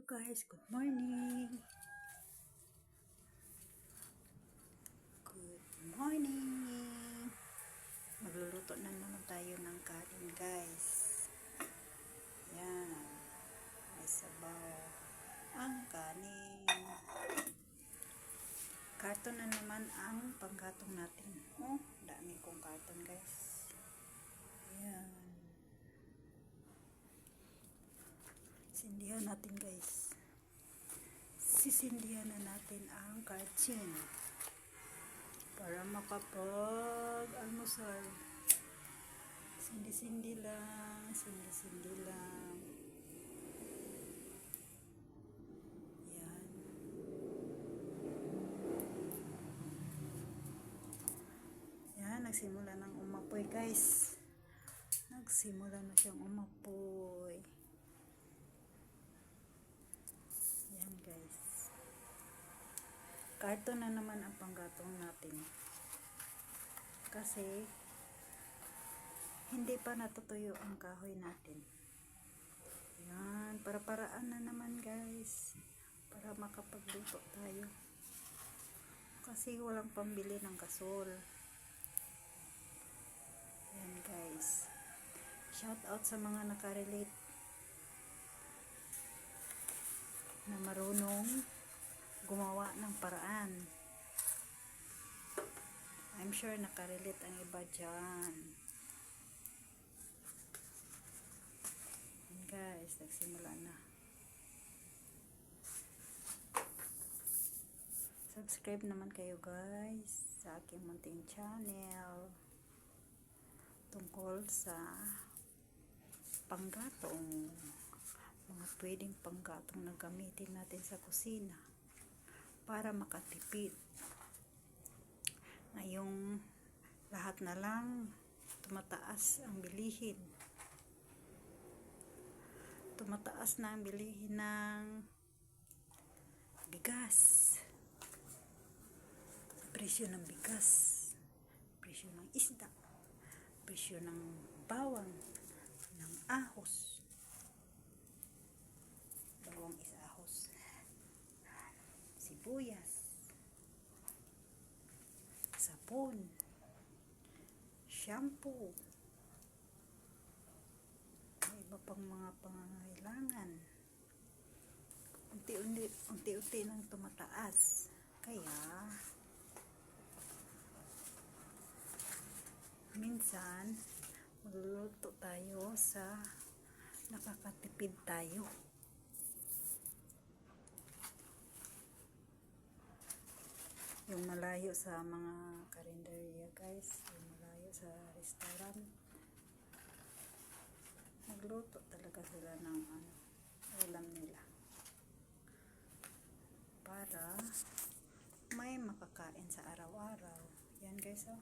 Guys, good morning. Good morning. Magluluto na naman tayo ng kanin, guys. Yan. May sabaw ang kanin. Karton na naman ang panggatong natin. Oh, dami kong karton, guys. Yan. Sindihan natin, guys. Sisindihan na natin ang karton para makapag-almusal. Sindi-sindi lang, sindi-sindi lang. Yan. Yan, nagsimula ng umapoy, guys. Nagsimula na siyang umapoy. Yan, guys. Karton na naman ang panggatong natin. Kasi hindi pa natutuyo ang kahoy natin. Yan, para-paraan na naman, guys. Para makapagluto tayo. Kasi walang pambili ng gasol. Yan, guys. Shout out sa mga nakarelate na marunong gumawa ng paraan. I'm sure nakarelate ang iba dyan. And guys, nagsimula na. Subscribe naman kayo, guys, sa aking munting channel tungkol sa panggatong, mga pwedeng panggatong na gamitin natin sa kusina para makatipid. Ngayong lahat na lang tumataas ang bilihin. Tumataas na ang bilihin ng bigas. Presyo ng bigas, presyo ng isda, presyo ng bawang, ng ahos. Bawang is ahos. Sibuyas, sabon, shampoo, may iba pang mga pangangailangan. Unti-unti nang tumataas. Kaya minsan magluluto tayo sa nakakatipid tayo. Yung malayo sa mga karinderya, guys, yung malayo sa restaurant, nagluto talaga sila ng ulam nila para may makakain sa araw-araw. Yan, guys, oh.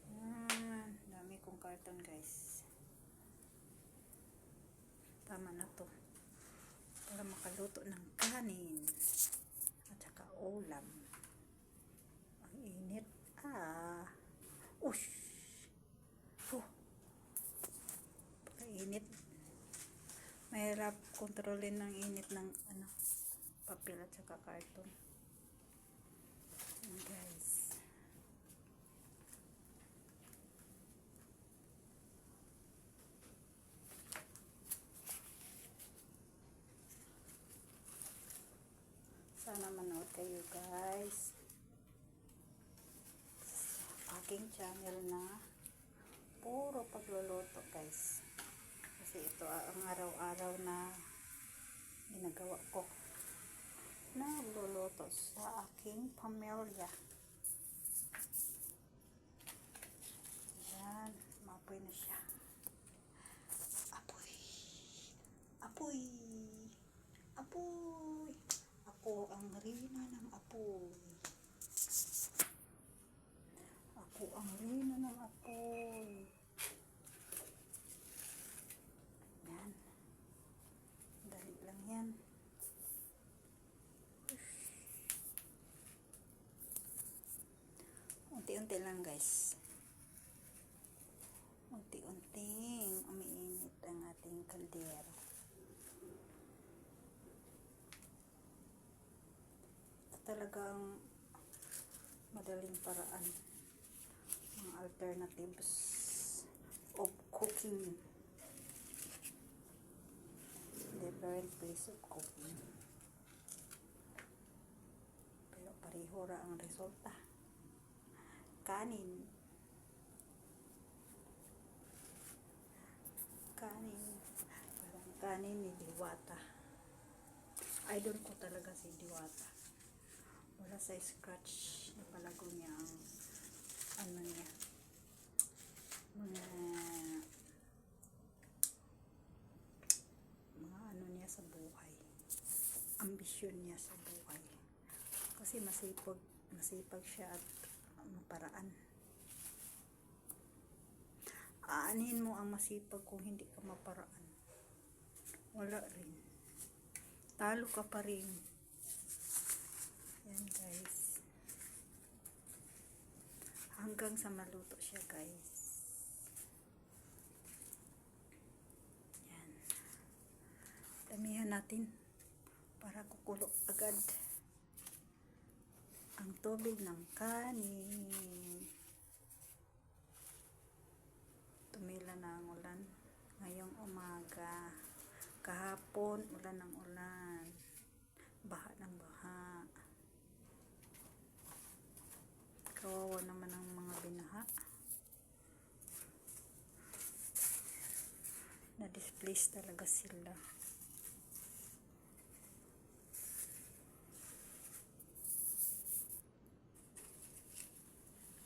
Yan, dami kong karton, guys. Tama na to para makaluto ng kanin at saka ulam. Ang init. Ush! Pagka-init, mahirap kontrolin ng init ng papel at saka karton. And guys, sana manood kayo, guys, sa aking channel na puro pagluluto, guys. Kasi ito ang araw-araw na ginagawa ko, nagluluto sa aking pamilya. Yan, mapoy na siya. Apoy, apoy, apoy. Ako ang rina ng apoy. Ako ang rina ng apoy. Yan. Dali lang yan. Unti-unti lang, guys. Unti-unting umiinit ang ating kaldero. talagang madaling paraan, mga alternatives of cooking, different place of cooking, pero pareho ra ang resulta. Kanin parang kanin ni Diwata. Idol ko talaga si Diwata. Wala sa scratch na palago niya ang ano niya, mga ano niya sa buhay, ambisyon niya sa buhay, kasi masipag siya at maparaan. Aanin mo ang masipag kung hindi ka maparaan, wala rin, talo ka pa rin. Yan guys, hanggang sa maluto siya guys. Yan, damihan natin para kukulo agad ang tubig ng kanin. Tumila na ang ulan ngayong umaga. Kahapon ulan ng ulan, baha ng baha. Kawawa naman ang mga binaha, na-displace talaga sila.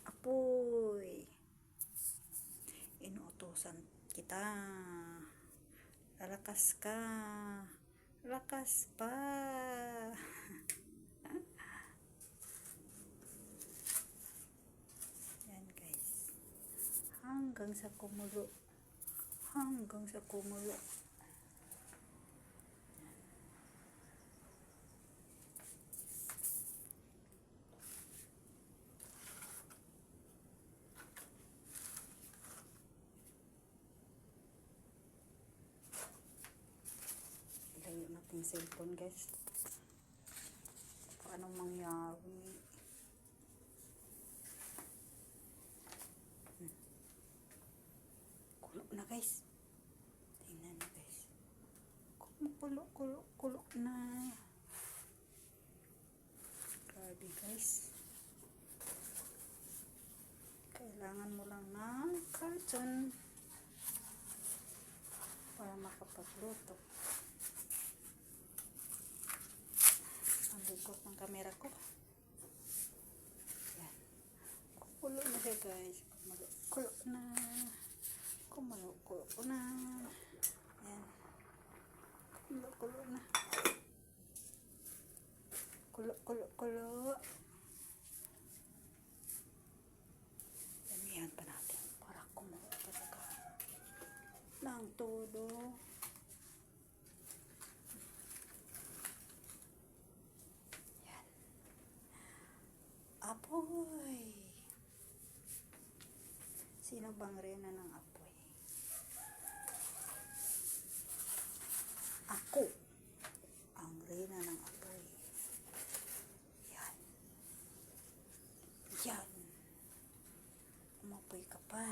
Apoy, inuutosan kita, lalakas ka, lakas pa. Yan guys, hanggang sa kumulo, hanggang sa kumulo. Ilayo natin cellphone guys, paano mangyari. Kulo na guys, tingnan na guys, kulo na. Grabe guys, kailangan mo lang ng carton para makapagluto. Ang likot ng camera ko. Yan, kulo na siya guys, kulo na, kulo na. Yan, kulo na, kulo. Damihan pa natin para kumulo talaga ng todo. Yan, apoy. Sino bang reyna ng apoy? Ako ang reyna ng apoy. Yan, yan, umapoy ka pa.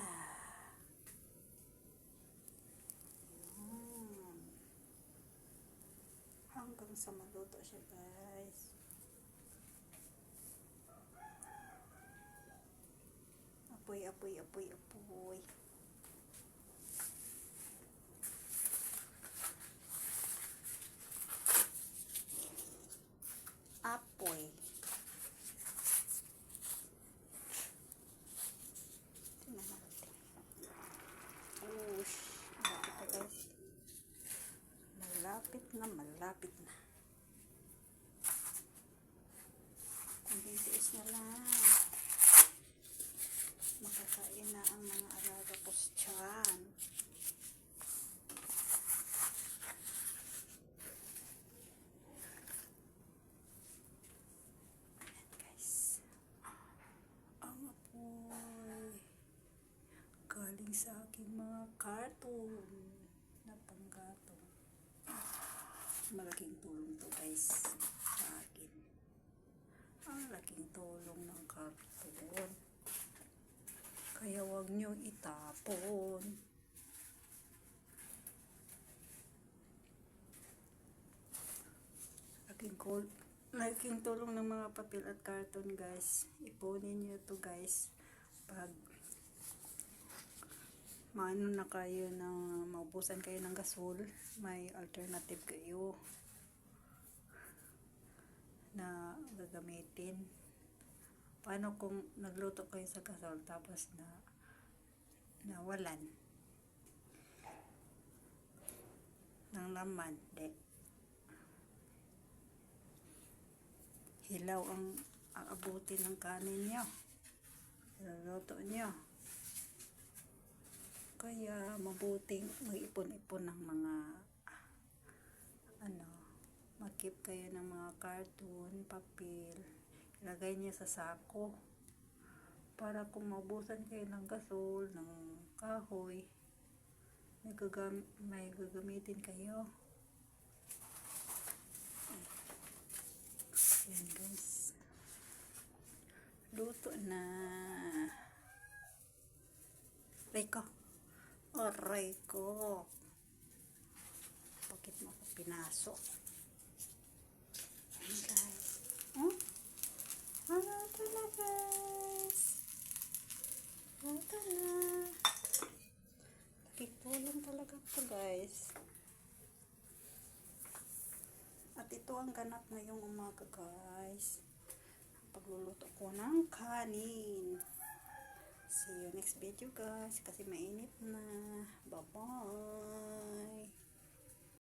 Hanggang sa maluto siya guys. Apoy, apoy, apoy, apoy. Apoy. Tingnan natin. Ush, malapit na guys. Malapit na. Kunting tiis na lang, makakain na ang mga alaga ko dyan. Ayan guys, ang apoy galing sa aking mga karton na panggatong. Malaking tulong to guys sa akin. malaking tulong ng karton. Kaya huwag nyo itapon. Malaking tulong ng mga papel at karton, guys. Ipunin nyo to, guys. Pag maano na kayo na maubusan kayo ng gasol, may alternative kayo na gagamitin. Paano kung nagluto kayo sa gasol tapos nawalan ng laman? Hilaw ang aabutin ng kanin nyo, niluluto nyo. Kaya mabuting mag-ipon-ipon ng mga mag-keep kayo ng mga karton, papel, ilagay niyo sa sako para kung maubusan kayo ng gasol, ng kahoy, may gagamitin kayo. Yan, guys, luto na. Aray ko, bakit mo ako pinasok? Ayan, guys. Ito na, guys. Ito na. Nakitulong talaga ito, guys. At ito ang ganap ngayong umaga, guys. Pagluluto ko ng kanin. See you next video, guys, kasi mainit na. Bye-bye.